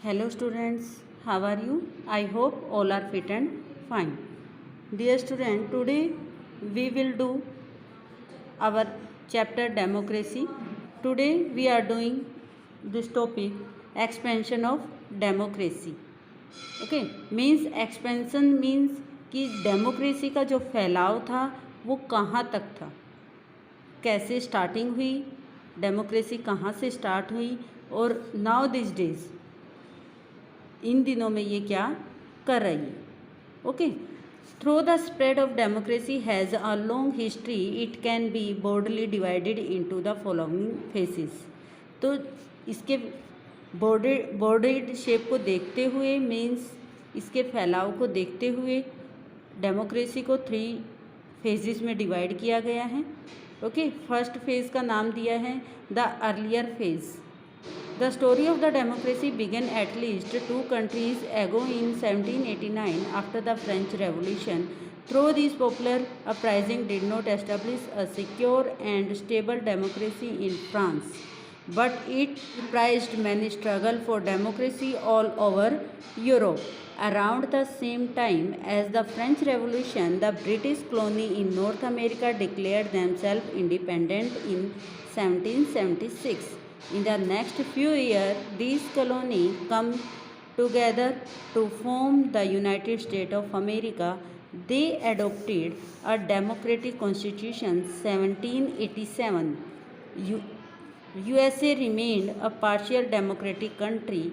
Hello students, how are you? I hope all are fit and fine. Dear student, today we will do our chapter democracy. Today we are doing this topic expansion of democracy. Okay, means expansion means कि democracy का जो फैलाव था वो कहाँ तक था, कैसे स्टार्टिंग हुई, डेमोक्रेसी कहाँ से स्टार्ट हुई और नाउ दिस डेज इन दिनों में ये क्या कर रही है. Okay, through the spread of democracy has a long history. It can be broadly divided into the following faces. तो इसके बॉर्डेड शेप को देखते हुए मीन्स इसके फैलाव को देखते हुए डेमोक्रेसी को 3 फेजेस में डिवाइड किया गया है. ओके, फर्स्ट फेज़ का नाम दिया है the earlier phase. The story of the democracy began at least 2 countries ago in 1789 after the French Revolution. Though this popular uprising did not establish a secure and stable democracy in France, but it comprised many struggles for democracy all over Europe. Around the same time as the French Revolution, the British colony in North America declared themselves independent in 1776. In the next few years, these colonies come together to form the United States of America. They adopted a democratic constitution 1787. USA remained a partial democratic country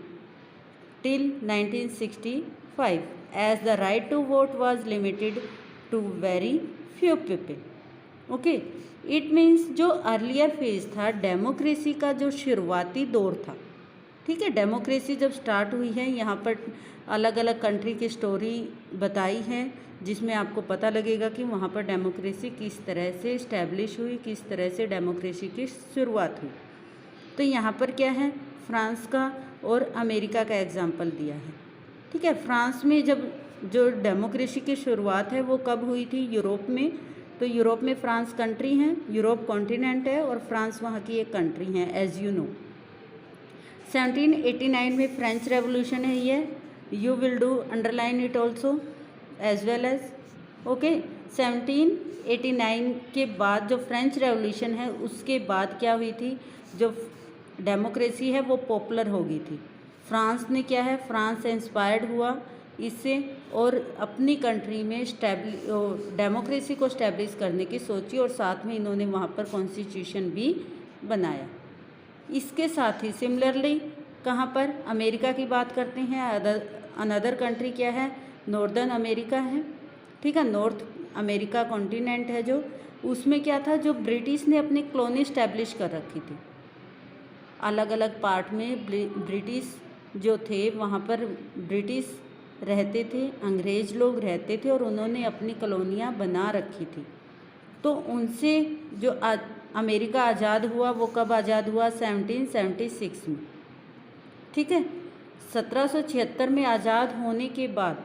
till 1965 as the right to vote was limited to very few people. Okay, it means जो earlier phase था democracy का, जो शुरुआती दौर था, ठीक है. Democracy जब स्टार्ट हुई है, यहाँ पर अलग अलग कंट्री की स्टोरी बताई है जिसमें आपको पता लगेगा कि वहाँ पर डेमोक्रेसी किस तरह से इस्टेब्लिश हुई, किस तरह से डेमोक्रेसी की शुरुआत हुई. तो यहाँ पर क्या है, फ्रांस का और अमेरिका का एग्जाम्पल दिया है. ठीक है, फ्रांस में जब जो डेमोक्रेसी की शुरुआत है वो कब हुई थी, यूरोप में. तो यूरोप में फ्रांस कंट्री हैं, यूरोप कॉन्टिनेंट है और फ्रांस वहाँ की एक कंट्री है एज यू नो. 1789 में फ्रेंच रेवोल्यूशन है ये. You will do underline it also as well as. Okay, 1789 के बाद जो फ्रेंच रेवोल्यूशन है उसके बाद क्या हुई थी, जो डेमोक्रेसी है वो पॉपुलर हो गई थी. फ्रांस ने क्या है, फ्रांस से इंस्पायर्ड हुआ इससे और अपनी कंट्री में डेमोक्रेसी को स्टैब्लिश करने की सोची और साथ में इन्होंने वहाँ पर कॉन्स्टिट्यूशन भी बनाया. इसके साथ ही सिमिलरली कहाँ पर अमेरिका की बात करते हैं. अनदर कंट्री क्या है, नॉर्दर्न अमेरिका है. ठीक है, नॉर्थ अमेरिका कॉन्टिनेंट है जो, उसमें क्या था, जो ब्रिटिश ने अपनी कॉलोनी स्टैब्लिश कर रखी थी. अलग अलग पार्ट में ब्रिटिश जो थे वहाँ पर ब्रिटिश रहते थे, अंग्रेज़ लोग रहते थे और उन्होंने अपनी कॉलोनियाँ बना रखी थी. तो उनसे जो अमेरिका आज़ाद हुआ वो कब आज़ाद हुआ, 1776 में. ठीक है, 1776 में आज़ाद होने के बाद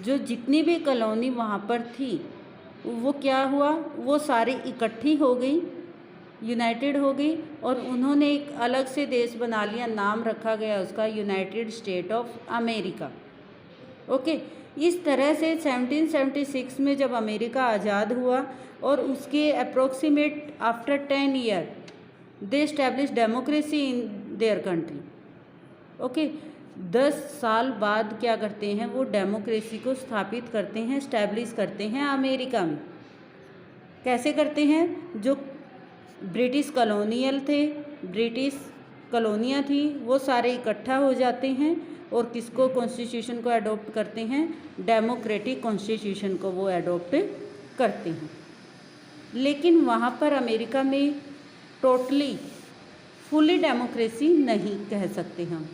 जो जितनी भी कॉलोनी वहाँ पर थी वो क्या हुआ, वो सारी इकट्ठी हो गई, यूनाइटेड हो गई और उन्होंने एक अलग से देश बना लिया. नाम रखा गया उसका United state of America. Okay, इस तरह से 1776 में जब अमेरिका आज़ाद हुआ और उसके approximate after 10 year they establish democracy in their country. Okay, 10 साल बाद क्या करते हैं, वो डेमोक्रेसी को स्थापित करते हैं, स्टैब्लिश करते हैं अमेरिका में. कैसे करते हैं, जो ब्रिटिश कॉलोनियल थे, ब्रिटिश कॉलोनियाँ थी, वो सारे इकट्ठा हो जाते हैं और किसको, कॉन्स्टिट्यूशन को अडॉप्ट करते हैं, डेमोक्रेटिक कॉन्स्टिट्यूशन को वो अडॉप्ट करते हैं. लेकिन वहाँ पर अमेरिका में टोटली फुली डेमोक्रेसी नहीं कह सकते हम.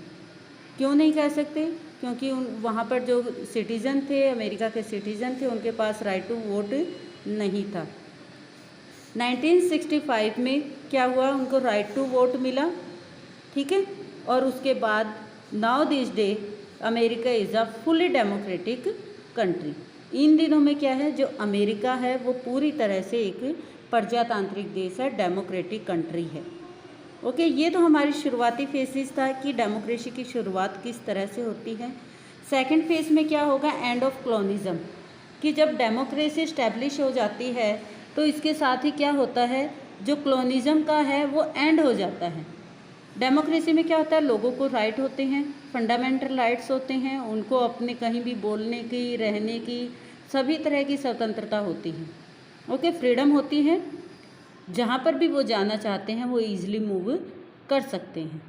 क्यों नहीं कह सकते, क्योंकि वहाँ पर जो सिटीज़न थे, अमेरिका के सिटीज़न थे, उनके पास राइट टू वोट नहीं था. 1965 में क्या हुआ, उनको राइट टू वोट मिला. ठीक है, और उसके बाद now this day America is a fully democratic country. इन दिनों में क्या है, जो अमेरिका है वो पूरी तरह से एक प्रजातांत्रिक देश है, डेमोक्रेटिक कंट्री है. ओके, ये तो हमारी शुरुआती फेजेस था कि डेमोक्रेसी की शुरुआत किस तरह से होती है। सेकंड फेज में क्या होगा, एंड ऑफ कॉलोनिज्म, कि जब डेमोक्रेसी इस्टेब्लिश हो जाती है तो इसके साथ ही क्या होता है, जो कॉलोनिज्म का है वो एंड हो जाता है। डेमोक्रेसी में क्या होता है, लोगों को राइट होते हैं, फंडामेंटल राइट्स होते हैं, उनको अपने कहीं भी बोलने की, रहने की, सभी तरह की स्वतंत्रता होती है। ओके, फ्रीडम होती है, जहाँ पर भी वो जाना चाहते हैं वो इजीली मूव कर सकते हैं।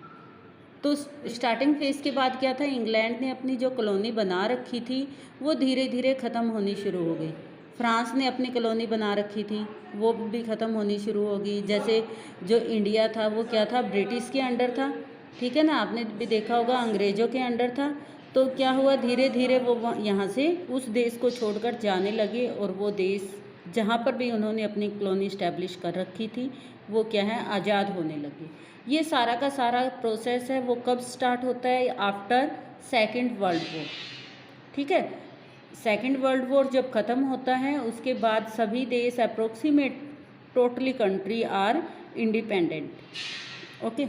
तो स्टार्टिंग फेज़ के बाद क्या था, इंग्लैंड ने अपनी जो कॉलोनी बना रखी थी वो धीरे धीरे ख़त्म होनी शुरू हो गई। फ्रांस ने अपनी कॉलोनी बना रखी थी, वो भी ख़त्म होनी शुरू हो गई। जैसे जो इंडिया था वो क्या था, ब्रिटिश के अंडर था, ठीक है ना, आपने भी देखा होगा, अंग्रेज़ों के अंडर था। तो क्या हुआ, धीरे धीरे वो यहाँ से उस देश को छोड़कर जाने लगे और वो देश जहाँ पर भी उन्होंने अपनी कॉलोनी इस्टेब्लिश कर रखी थी वो क्या है, आज़ाद होने लगे। ये सारा का सारा प्रोसेस है वो कब स्टार्ट होता है, आफ्टर सेकेंड वर्ल्ड वॉर, ठीक है। सेकेंड वर्ल्ड वॉर जब ख़त्म होता है उसके बाद सभी देश approximate totally country are independent. Okay,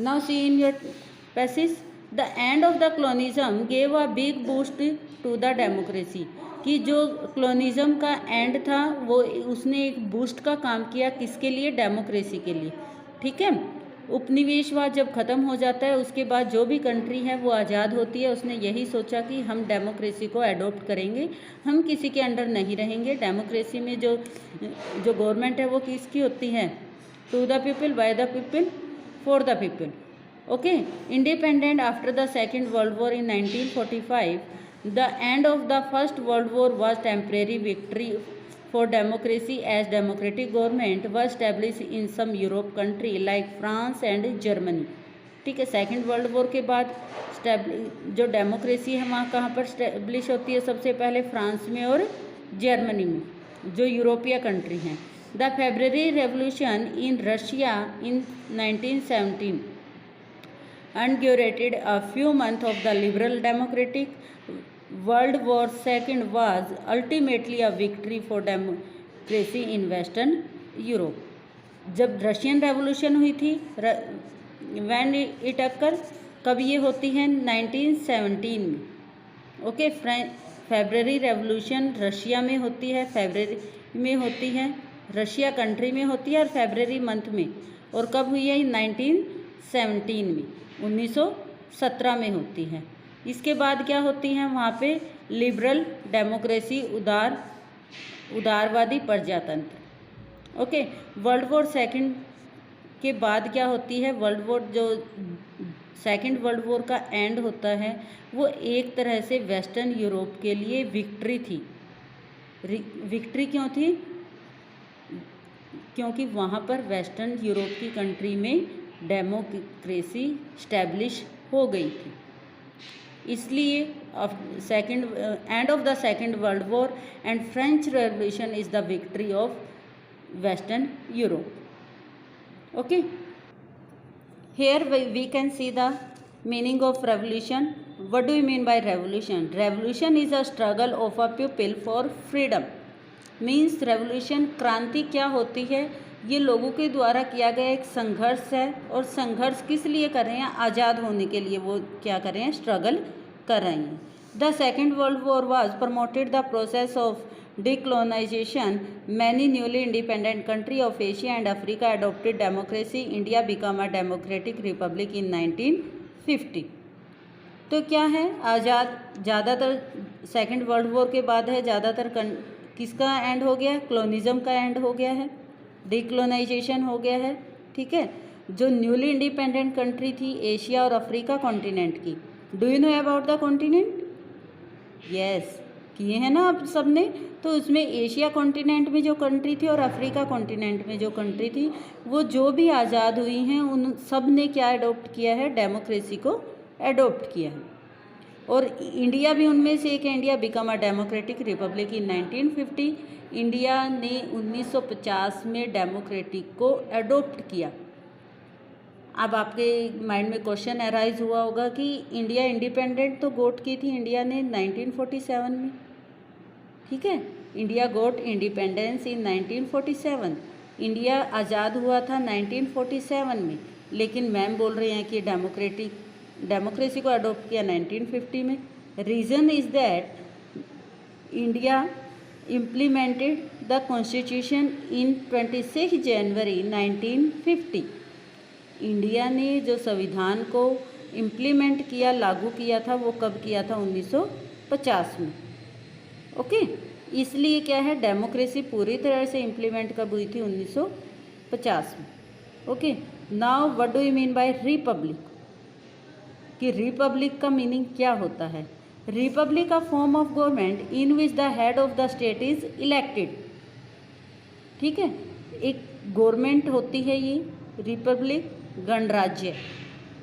now see in your passage, the end of the colonism gave a big boost to the democracy, कि जो कॉलोनिज्म का एंड था वो उसने एक बूस्ट का काम किया, किसके लिए, डेमोक्रेसी के लिए, ठीक है। उपनिवेशवाद जब ख़त्म हो जाता है उसके बाद जो भी कंट्री है वो आज़ाद होती है, उसने यही सोचा कि हम डेमोक्रेसी को अडॉप्ट करेंगे, हम किसी के अंडर नहीं रहेंगे। डेमोक्रेसी में जो गवर्नमेंट है वो किसकी होती है, to the people, by the people, for the people. Okay, independent after the second world war in 1945, the end of the first world war was temporary victory for democracy as democratic government was established in some Europe country like France and Germany, ठीक है। Second world war के बाद जो democracy है वहाँ कहाँ पर establish होती है, सबसे पहले फ्रांस में और जर्मनी में, जो यूरोपीय कंट्री हैं। The February revolution in Russia in 1917 inaugurated a few months of the liberal democratic. World War II was ultimately a victory for democracy in Western Europe. जब रशियन रेवोल्यूशन हुई थी, when it occur, कब ये होती है, 1917 में। Okay, February revolution Russia में होती है, फेब्रुअरी में होती है, रशिया कंट्री में होती है और फेब्रुअरी मंथ में। और कब हुई है, 1917 में, 1917 में होती है। इसके बाद क्या होती हैं वहाँ पे, लिबरल डेमोक्रेसी, उदारवादी प्रजातंत्र। ओके, वर्ल्ड वॉर सेकंड के बाद क्या होती है, वर्ल्ड वॉर जो सेकंड वर्ल्ड वॉर का एंड होता है वो एक तरह से वेस्टर्न यूरोप के लिए विक्ट्री थी। विक्ट्री क्यों थी, क्योंकि वहाँ पर वेस्टर्न यूरोप की कंट्री में डेमोक्रेसी स्टैब्लिश हो गई थी। इसलिए and of the second world war and French revolution is the victory of western Europe. Okay, here we can see the meaning of revolution. What do you mean by revolution? Revolution is a struggle of a people for freedom. Means revolution, क्रांति क्या होती है, ये लोगों के द्वारा किया गया एक संघर्ष है। और संघर्ष किस लिए कर रहे हैं, आज़ाद होने के लिए वो क्या कर रहे हैं, स्ट्रगल कर रहे हैं। The second world war was promoted the process of decolonization. Many newly independent country of Asia and Africa adopted democracy. India became a democratic republic in 1950. तो क्या है, आज़ाद, ज़्यादातर सेकेंड वर्ल्ड वॉर के बाद है, ज़्यादातर किसका एंड हो गया, कॉलोनिज्म का एंड हो गया है, डिकोलोनाइजेशन हो गया है, ठीक है। जो न्यूली इंडिपेंडेंट कंट्री थी एशिया और अफ्रीका कॉन्टिनेंट की, do you know about the continent, yes, किए हैं ना आप सब ने। तो उसमें एशिया कॉन्टिनेंट में जो कंट्री थी और अफ्रीका कॉन्टिनेंट में जो कंट्री थी, वो जो भी आज़ाद हुई हैं उन सब ने क्या अडोप्ट किया है, डेमोक्रेसी को अडोप्ट किया है। और इंडिया भी उनमें से एक है। India become a democratic Republic in 1950। India ने 1950 में डेमोक्रेटिक को अडोप्ट किया। अब आपके माइंड में क्वेश्चन अराइज हुआ होगा कि इंडिया इंडिपेंडेंट तो गोट की थी इंडिया ने 1947 में, ठीक है। India got independence in 1947। India आज़ाद हुआ था 1947 में। लेकिन मैम बोल रहे हैं कि डेमोक्रेसी को अडॉप्ट किया 1950 में। Reason is that India implemented the constitution in 26 January 1950। India ने जो संविधान को इम्प्लीमेंट किया, लागू किया था, वो कब किया था? 1950 में। ओके, इसलिए क्या है, डेमोक्रेसी पूरी तरह से इम्प्लीमेंट कब हुई थी? 1950 में। Okay, now what do you mean by Republic? कि रिपब्लिक का मीनिंग क्या होता है? Republic a form of government in which the head of the state is elected. ठीक है, एक गवर्नमेंट होती है ये रिपब्लिक, गणराज्य।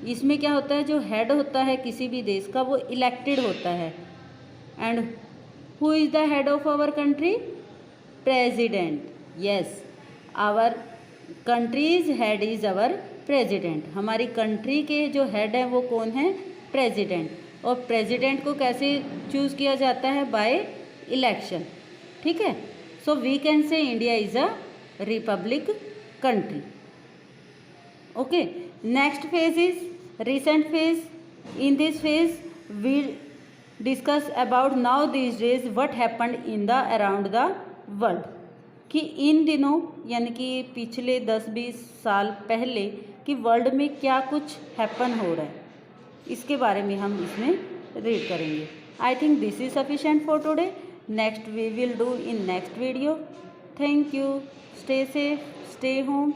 इसमें क्या होता है, जो हेड होता है किसी भी देश का वो इलेक्टेड होता है। And who is the head of our country? President. Yes, our country's head is our president. हमारी कंट्री के जो हेड हैं वो कौन है? प्रेसिडेंट। और प्रेसिडेंट को कैसे चूज़ किया जाता है? By election. ठीक है, so we can say India is a republic country. Okay, next phase is recent phase. In this phase we discuss about now these days what happened in the around the world, कि इन दिनों यानी कि पिछले 10-20 साल पहले कि world में क्या कुछ हैपन हो रहा है, इसके बारे में हम इसमें रीड करेंगे। I think this is sufficient for today. Next we will do in next video. Thank you. Stay safe, stay home.